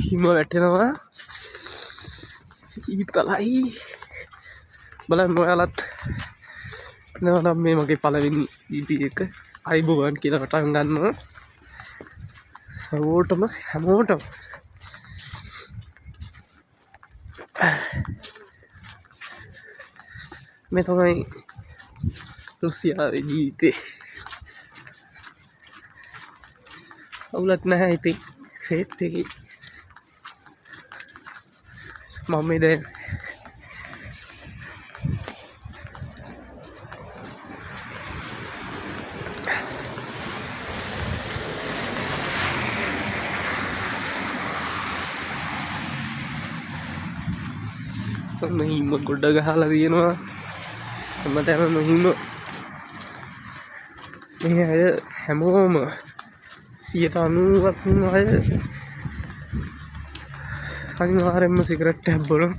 හිම වැටෙනවා ඊතලයි බලන්න ඔයාලත් නවනම් මේ මගේ පළවෙනි වීඩියෝ එක අයිබෝවන් කියලා පටන් ගන්නවා හැමෝටම මේ තමයි රුසියාවේ ජීවිතේ අවුලක් නැහැ ඉතින් සේෆ් එකේ මම දැන් හිම ගොඩ ගහලා තියෙනවා හැමතැනම හිම මේ අය හැමෝම 90% අය අනිවාර්යෙන්ම සිගරට් එකක් බොනවා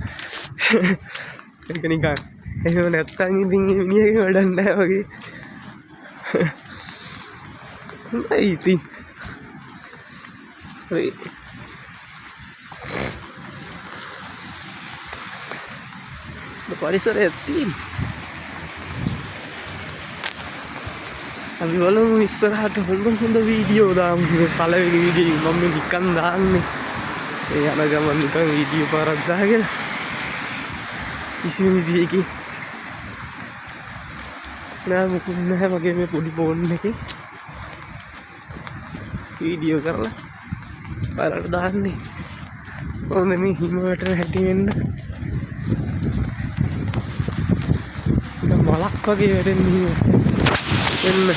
ඒක නිකන් එහෙම නැත්තම් ඉතින් මේ මිනිහගේ වැඩක් නැහැ වගේ හොඳයි ඉතින් පරිසරයක් තියෙන අපි බලමු ඉස්සරහට හොඳ වීඩියෝ දාමු පළවෙනි වීඩියෝ මම නිකන් දාන්නේ ඒ යන ගමන් නිකන් වීඩියෝ පාරක් දාගෙන කිසිම විදියකින් නෑ මොකුත් නැහැ මගේ මේ පොඩි ෆෝන් එකේ වීඩියෝ කරලා පාරට දාන්නේ ඕනේ මේ හිම වැටෙන හැටි වෙන්න මලක් වගේ වැටෙන්නේ එන්න